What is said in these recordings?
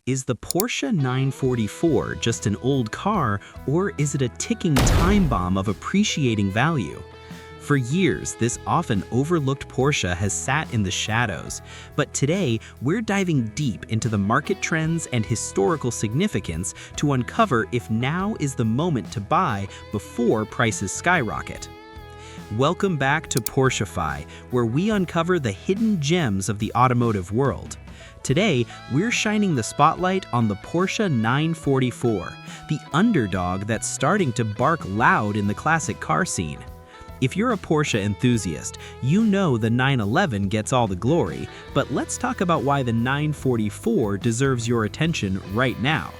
Is the Porsche 944 just an old car, or is it a ticking time bomb of appreciating value? For years, this often overlooked Porsche has sat in the shadows, but today we're diving deep into the market trends and historical significance to uncover if now is the moment to buy before prices skyrocket. Welcome back to Porschify, where we uncover the hidden gems of the automotive world. Today, we're shining the spotlight on the Porsche 944, the underdog that's starting to bark loud in the classic car scene. If you're a Porsche enthusiast, you know the 911 gets all the glory, but let's talk about why the 944 deserves your attention right now.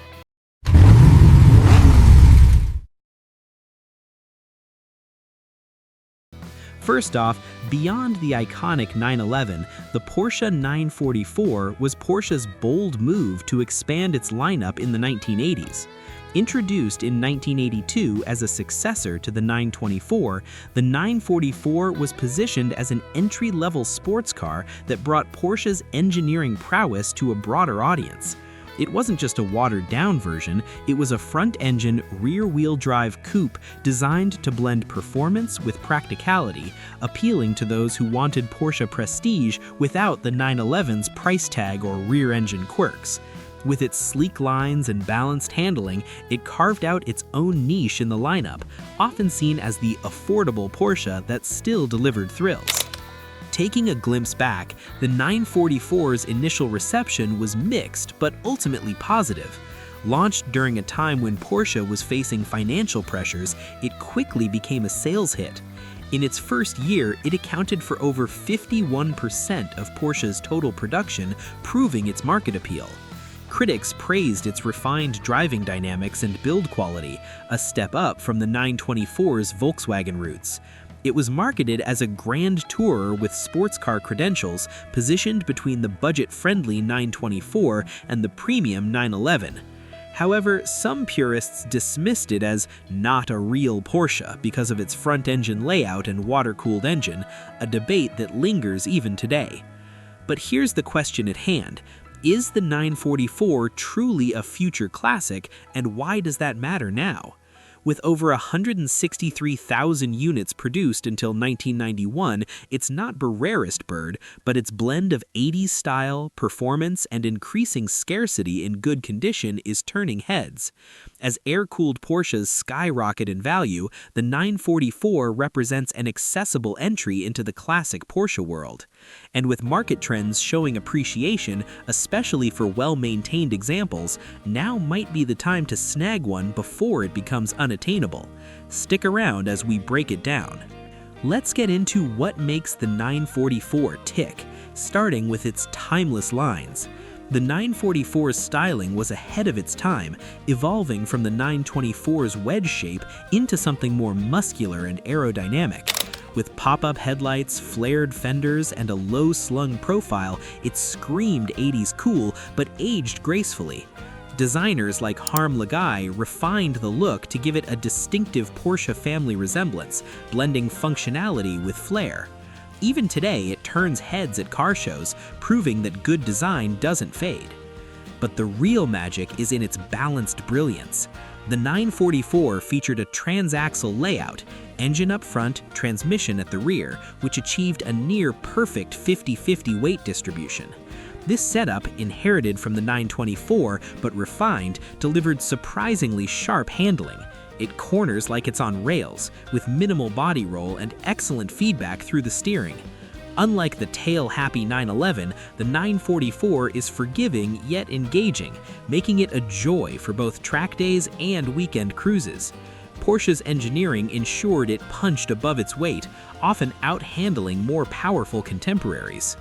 First off, beyond the iconic 911, the Porsche 944 was Porsche's bold move to expand its lineup in the 1980s. Introduced in 1982 as a successor to the 924, the 944 was positioned as an entry-level sports car that brought Porsche's engineering prowess to a broader audience. It wasn't just a watered-down version, it was a front-engine, rear-wheel drive coupe designed to blend performance with practicality, appealing to those who wanted Porsche prestige without the 911's price tag or rear-engine quirks. With its sleek lines and balanced handling, it carved out its own niche in the lineup, often seen as the affordable Porsche that still delivered thrills. Taking a glimpse back, the 944's initial reception was mixed but ultimately positive. Launched during a time when Porsche was facing financial pressures, it quickly became a sales hit. In its first year, it accounted for over 51% of Porsche's total production, proving its market appeal. Critics praised its refined driving dynamics and build quality, a step up from the 924's Volkswagen roots. It was marketed as a grand tourer with sports car credentials, positioned between the budget-friendly 924 and the premium 911. However, some purists dismissed it as not a real Porsche because of its front-engine layout and water-cooled engine, a debate that lingers even today. But here's the question at hand. Is the 944 truly a future classic, and why does that matter now? With over 163,000 units produced until 1991, it's not the rarest bird, but its blend of 80s style, performance, and increasing scarcity in good condition is turning heads. As air-cooled Porsches skyrocket in value, the 944 represents an accessible entry into the classic Porsche world. And with market trends showing appreciation, especially for well-maintained examples, now might be the time to snag one before it becomes unattainable. Stick around as we break it down. Let's get into what makes the 944 tick, starting with its timeless lines. The 944's styling was ahead of its time, evolving from the 924's wedge shape into something more muscular and aerodynamic. With pop-up headlights, flared fenders, and a low-slung profile, it screamed 80s cool but aged gracefully. Designers like Harm Lagai refined the look to give it a distinctive Porsche family resemblance, blending functionality with flair. Even today, it turns heads at car shows, proving that good design doesn't fade. But the real magic is in its balanced brilliance. The 944 featured a transaxle layout, engine up front, transmission at the rear, which achieved a near-perfect 50-50 weight distribution. This setup, inherited from the 924 but refined, delivered surprisingly sharp handling. It corners like it's on rails, with minimal body roll and excellent feedback through the steering. Unlike the tail-happy 911, the 944 is forgiving yet engaging, making it a joy for both track days and weekend cruises. Porsche's engineering ensured it punched above its weight, often out-handling more powerful contemporaries.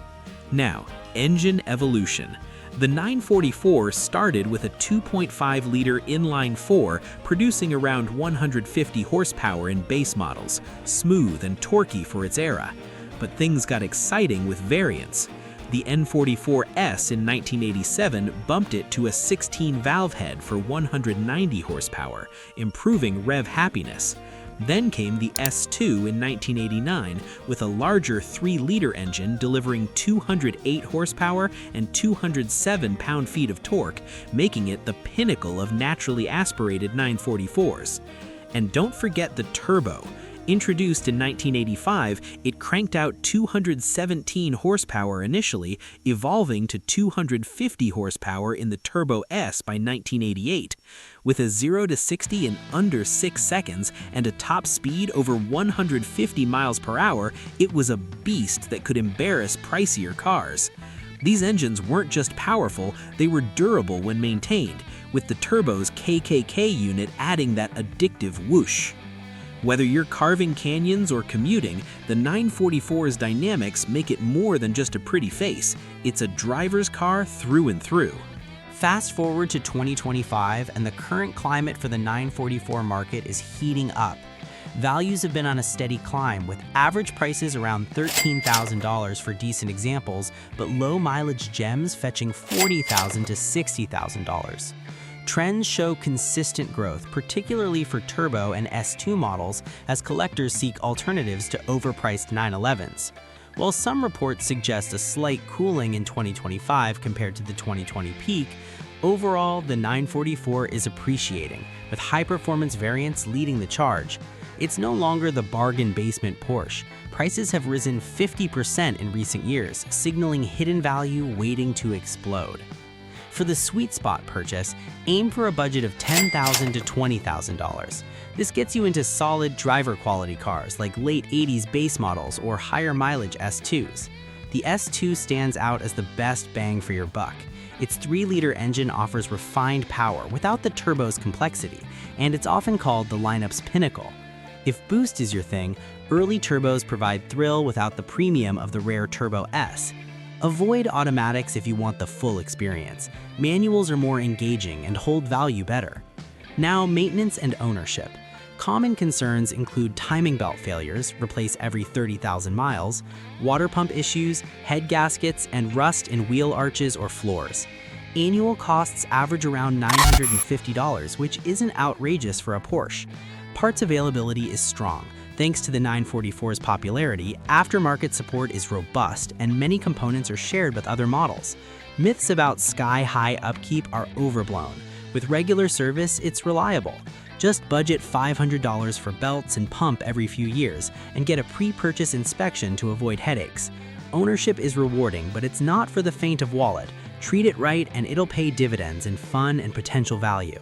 Now, engine evolution. The 944 started with a 2.5-liter inline-4, producing around 150 horsepower in base models, smooth and torquey for its era. But things got exciting with variants. The N44S in 1987 bumped it to a 16-valve head for 190 horsepower, improving rev happiness. Then came the S2 in 1989 with a larger 3-liter engine delivering 208 horsepower and 207 pound-feet of torque, making it the pinnacle of naturally aspirated 944s. And don't forget the turbo. Introduced in 1985, it cranked out 217 horsepower initially, evolving to 250 horsepower in the Turbo S by 1988. With a 0 to 60 in under 6 seconds and a top speed over 150 miles per hour, it was a beast that could embarrass pricier cars. These engines weren't just powerful, they were durable when maintained, with the turbo's KKK unit adding that addictive whoosh. Whether you're carving canyons or commuting, the 944's dynamics make it more than just a pretty face. It's a driver's car through and through. Fast forward to 2025, and the current climate for the 944 market is heating up. Values have been on a steady climb, with average prices around $13,000 for decent examples, but low-mileage gems fetching $40,000 to $60,000. Trends show consistent growth, particularly for turbo and S2 models, as collectors seek alternatives to overpriced 911s. While some reports suggest a slight cooling in 2025 compared to the 2020 peak, overall the 944 is appreciating, with high-performance variants leading the charge. It's no longer the bargain basement Porsche. Prices have risen 50% in recent years, signaling hidden value waiting to explode. For the sweet spot purchase, aim for a budget of $10,000 to $20,000. This gets you into solid driver quality cars like late 80s base models or higher mileage S2s. The S2 stands out as the best bang for your buck. Its 3-liter engine offers refined power without the turbo's complexity, and it's often called the lineup's pinnacle. If boost is your thing, early turbos provide thrill without the premium of the rare Turbo S. Avoid automatics if you want the full experience. Manuals are more engaging and hold value better. Now, maintenance and ownership. Common concerns include timing belt failures, replace every 30,000 miles, water pump issues, head gaskets, and rust in wheel arches or floors. Annual costs average around $950, which isn't outrageous for a Porsche. Parts availability is strong. Thanks to the 944's popularity, aftermarket support is robust and many components are shared with other models. Myths about sky-high upkeep are overblown. With regular service, it's reliable. Just budget $500 for belts and pump every few years and get a pre-purchase inspection to avoid headaches. Ownership is rewarding, but it's not for the faint of wallet. Treat it right and it'll pay dividends in fun and potential value.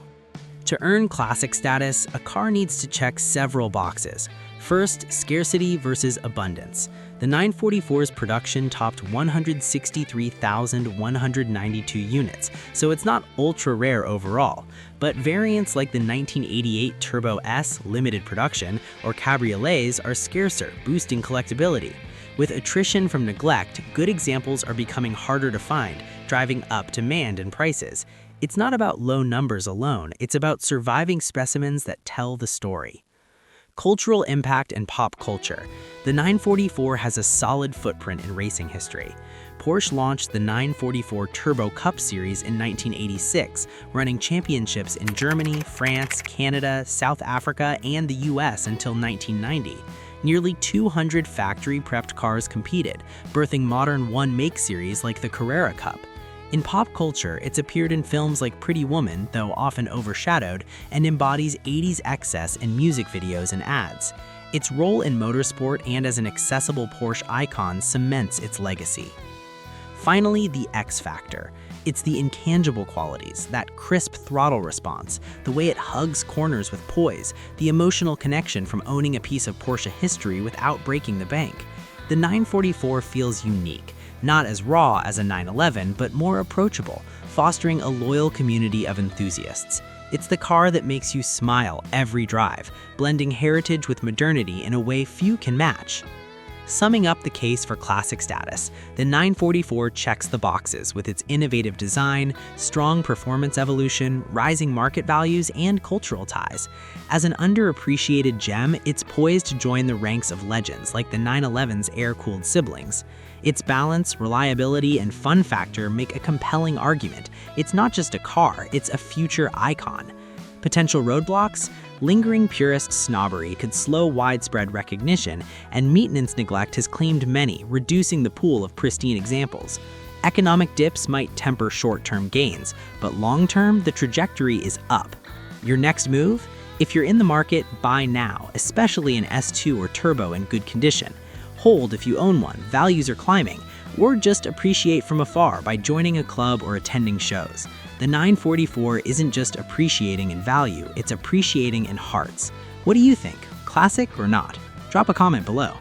To earn classic status, a car needs to check several boxes. First, scarcity versus abundance. The 944's production topped 163,192 units, so it's not ultra-rare overall. But variants like the 1988 Turbo S limited production or cabriolets are scarcer, boosting collectability. With attrition from neglect, good examples are becoming harder to find, driving up demand and prices. It's not about low numbers alone, it's about surviving specimens that tell the story. Cultural impact and pop culture. The 944 has a solid footprint in racing history. Porsche launched the 944 Turbo Cup Series in 1986, running championships in Germany, France, Canada, South Africa, and the US until 1990. Nearly 200 factory-prepped cars competed, birthing modern one-make series like the Carrera Cup. In pop culture, it's appeared in films like Pretty Woman, though often overshadowed, and embodies 80s excess in music videos and ads. Its role in motorsport and as an accessible Porsche icon cements its legacy. Finally, the X factor. It's the intangible qualities, that crisp throttle response, the way it hugs corners with poise, the emotional connection from owning a piece of Porsche history without breaking the bank. The 944 feels unique. Not as raw as a 911, but more approachable, fostering a loyal community of enthusiasts. It's the car that makes you smile every drive, blending heritage with modernity in a way few can match. Summing up the case for classic status, the 944 checks the boxes with its innovative design, strong performance evolution, rising market values, and cultural ties. As an underappreciated gem, it's poised to join the ranks of legends like the 911's air-cooled siblings. Its balance, reliability, and fun factor make a compelling argument. It's not just a car, it's a future icon. Potential roadblocks? Lingering purist snobbery could slow widespread recognition, and maintenance neglect has claimed many, reducing the pool of pristine examples. Economic dips might temper short-term gains, but long-term, the trajectory is up. Your next move? If you're in the market, buy now, especially an S2 or turbo in good condition. Hold if you own one, values are climbing, or just appreciate from afar by joining a club or attending shows. The 944 isn't just appreciating in value, it's appreciating in hearts. What do you think? Classic or not? Drop a comment below.